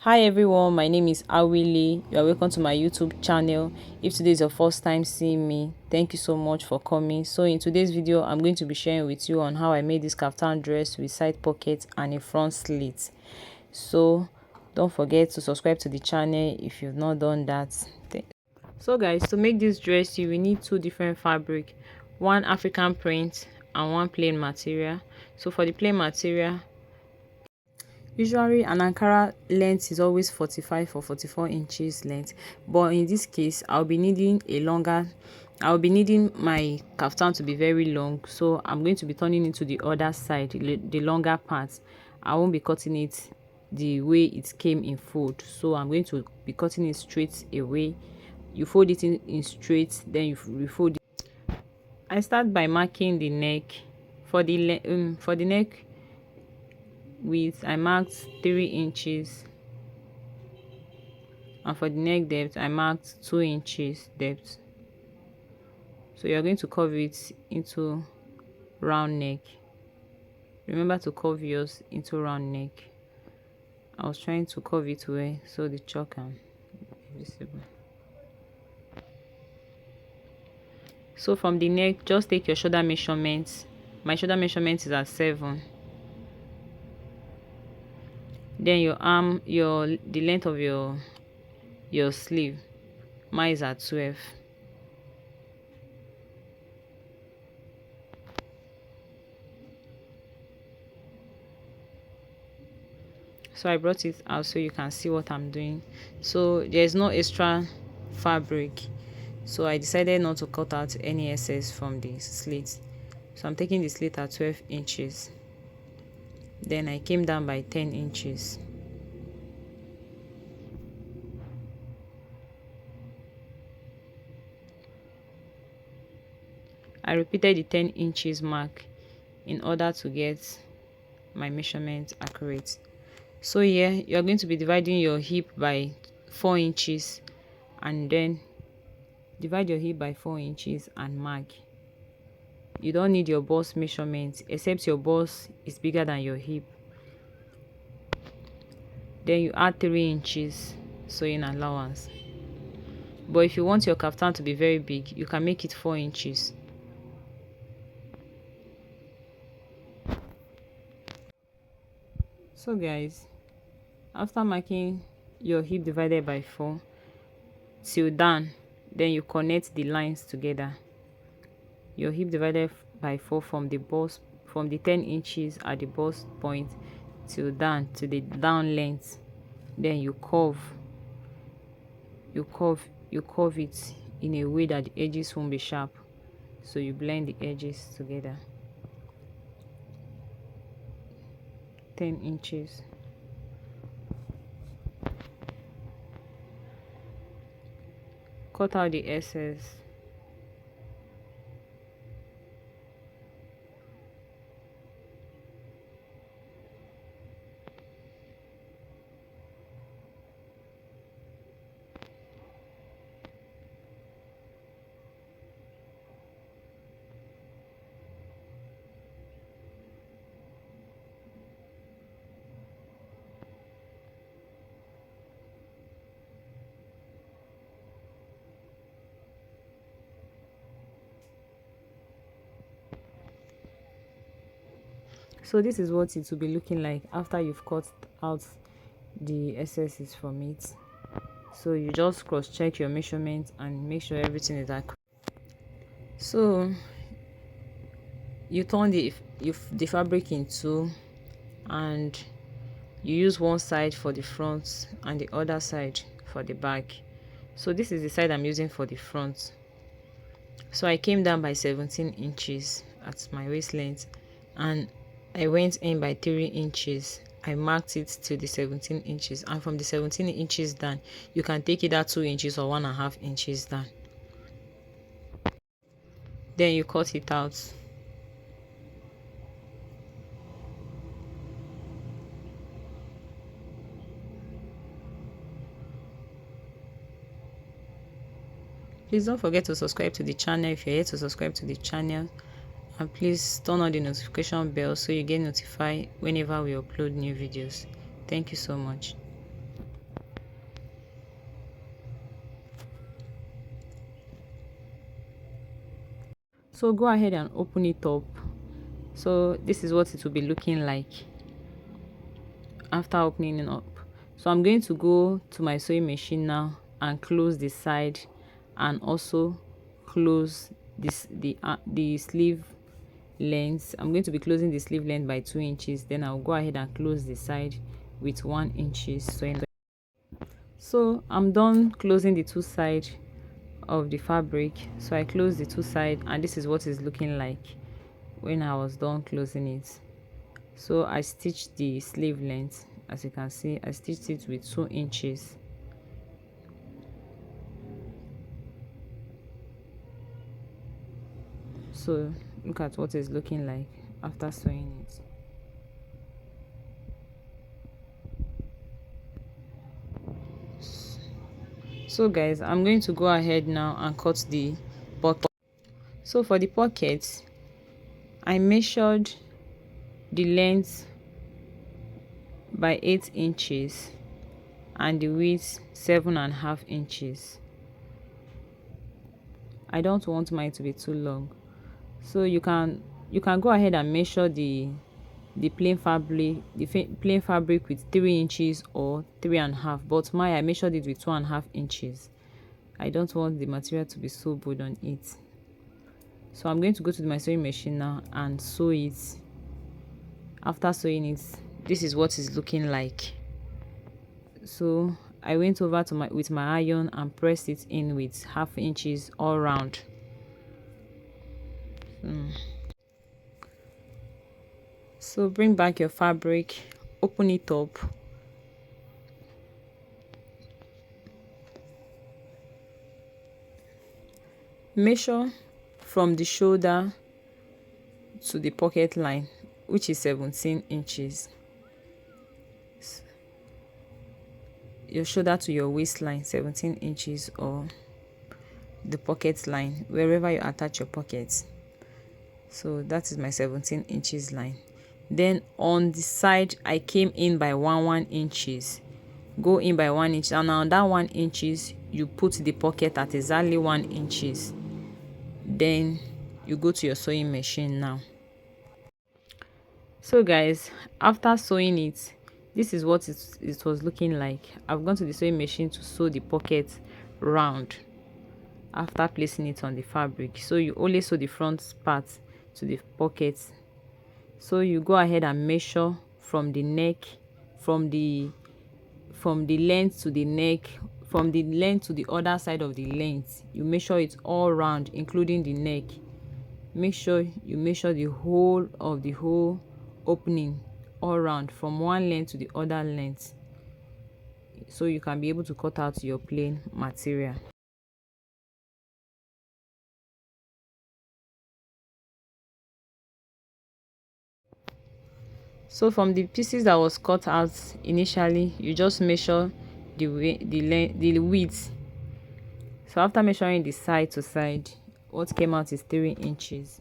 Hi everyone, my name is Awile. You are welcome to my YouTube channel. If today is your first time seeing me, thank you so much for coming. So in today's video, I'm going to be sharing with you on how I made this kaftan dress with side pockets and a front slit. So don't forget to subscribe to the channel if you've not done that. So guys, to make this dress, you will need two different fabric, one African print and one plain material. So for the plain material, usually an Ankara length is always 45 or 44 inches length, but in this case I'll be needing my kaftan to be very long, so I'm going to be turning it to the other side, the longer part. I won't be cutting it the way it came in fold, so I'm going to be cutting it straight away. You fold it in straight, then you refold it. I start by marking the neck. For the neck width, I marked 3 inches, and for the neck depth I marked 2 inches depth. So you're going to curve it into round neck. Remember to curve yours into round neck. I was trying to curve it well so the chalk can be visible. So from the neck, just take your shoulder measurements. My shoulder measurement is at 7. Then your arm, the length of your sleeve, mine is at 12. So I brought it out so you can see what I'm doing. So there's no extra fabric, so I decided not to cut out any excess from the slit. So I'm taking the slit at 12 inches, then I came down by 10 inches. I repeated the 10 inches mark in order to get my measurement accurate. So here you're going to be dividing your hip by 4 inches, and then divide your hip by 4 inches and mark. You don't need your bust measurement except your bust is bigger than your hip. Then you add 3 inches sewing allowance. But if you want your kaftan to be very big, you can make it 4 inches. So guys, after marking your hip divided by 4 till down, then you connect the lines together. Your hip divided by 4 from the 10 inches at the bust point till down to the down length. Then you curve it in a way that the edges won't be sharp, so you blend the edges together. 10 inches. Cut out the excess. So this is what it will be looking like after you've cut out the excesses from it. So you just cross check your measurement and make sure everything is accurate. So you turn the fabric in two, and you use one side for the front and the other side for the back. So this is the side I'm using for the front. So I came down by 17 inches at my waist length, and I went in by 3 inches. I marked it to the 17 inches, and from the 17 inches down, you can take either 2 inches or 1.5 inches down. Then you cut it out. Please don't forget to subscribe to the channel if you're yet to subscribe to the channel, and please turn on the notification bell so you get notified whenever we upload new videos. Thank you so much. So go ahead and open it up. So this is what it will be looking like after opening it up. So I'm going to go to my sewing machine now and close the side, and also close the sleeve length. I'm going to be closing the sleeve length by 2 inches. Then I'll go ahead and close the side with 1 inches. So I'm done closing the two sides of the fabric. So I closed the two sides, and this is what it's looking like when I was done closing it. So I stitched the sleeve length. As you can see, I stitched it with 2 inches. So look at what it's looking like after sewing it. So guys, I'm going to go ahead now and cut the pocket. So for the pocket, I measured the length by 8 inches and the width 7.5 inches. I don't want mine to be too long, so you can go ahead and measure the plain fabric with 3 inches or 3.5, but I measured it with 2.5 inches. I don't want the material to be so bold on it. So I'm going to go to my sewing machine now and sew it. After sewing it, this is what it's looking like. So I went over to with my iron and pressed it in with 1/2 inches all round. So bring back your fabric, open it up, measure from the shoulder to the pocket line, which is 17 inches. Your shoulder to your waistline, 17 inches, or the pocket line, wherever you attach your pockets. So that is my 17 inches line. Then on the side, I came in by 1 inches. Go in by 1 inch, and on that 1 inches, you put the pocket at exactly 1 inches. Then you go to your sewing machine now. So guys, after sewing it, this is what it was looking like. I've gone to the sewing machine to sew the pocket round after placing it on the fabric. So you only sew the front part to the pocket. So you go ahead and measure from the neck, from the length to the neck, from the length to the other side of the length. You measure it all round, including the neck. Make sure you measure the whole of the whole opening all round, from one length to the other length, so you can be able to cut out your plain material. So from the pieces that was cut out initially, you just measure the width. So after measuring the side to side, what came out is 3 inches.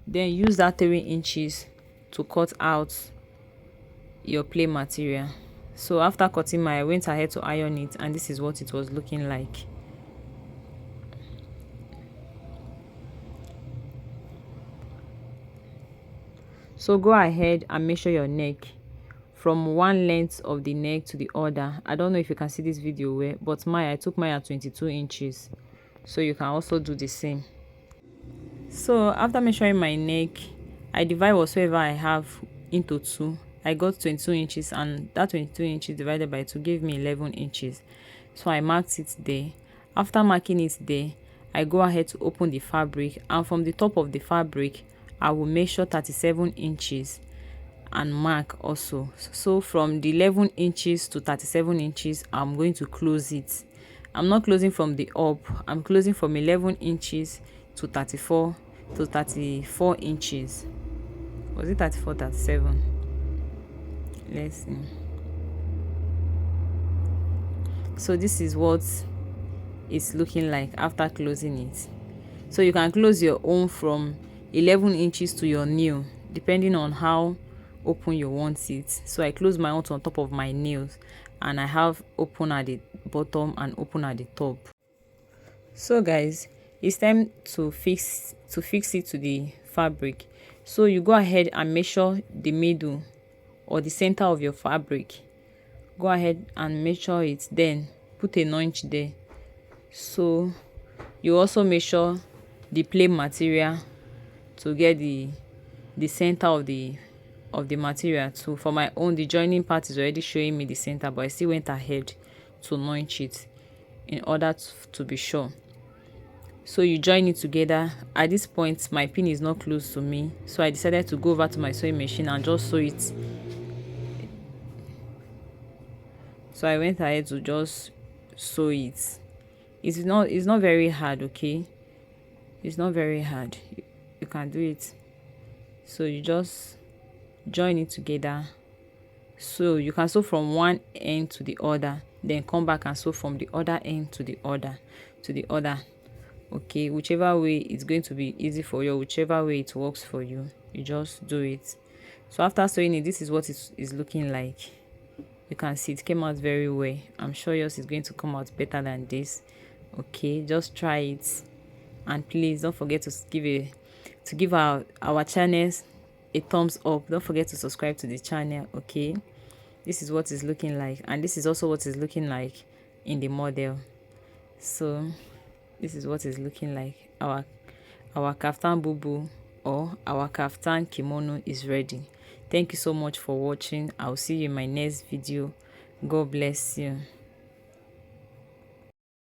Then use that 3 inches to cut out your plain material. So after cutting I went ahead to iron it, and this is what it was looking like. So go ahead and measure your neck from one length of the neck to the other. I don't know if you can see this video well, but I took mine at 22 inches. So you can also do the same. So after measuring my neck, I divide whatsoever I have into 2. I got 22 inches, and that 22 inches divided by 2 gave me 11 inches. So I marked it there. After marking it there, I go ahead to open the fabric, and from the top of the fabric, I will measure 37 inches and mark also. So from the 11 inches to 37 inches, I'm going to close it. I'm not closing from the up, I'm closing from 11 inches to 34 inches. Was it 34, 37? Let's see. So this is what it's looking like after closing it. So you can close your own from 11 inches to your nail, depending on how open you want it. So I close my own on top of my nails, and I have open at the bottom and open at the top. So guys, it's time to fix it to the fabric. So you go ahead and measure the middle or the center of your fabric. Go ahead and measure it, then put a notch there. So you also measure the plain material to get the center of the material too. For my own, the joining part is already showing me the center, but I still went ahead to notch it in order to be sure. So you join it together. At this point my pin is not close to me, so I decided to go over to my sewing machine and just sew it. So I went ahead to just sew it. It's not very hard, okay? It's not very hard. You can do it. So you just join it together. So you can sew from one end to the other, then come back and sew from the other end to the other. Okay, whichever way it's going to be easy for you, whichever way it works for you, you just do it. So after sewing it, this is what it is looking like. You can see it came out very well. I'm sure yours is going to come out better than this. Okay, just try it, and please don't forget to give our channels a thumbs up. Don't forget to subscribe to the channel. Okay, this is what it's looking like, and this is also what it's looking like in the model. So this is what it's looking like. Our kaftan bubu or our kaftan kimono is ready. Thank you so much for watching. I'll see you in my next video. God bless you.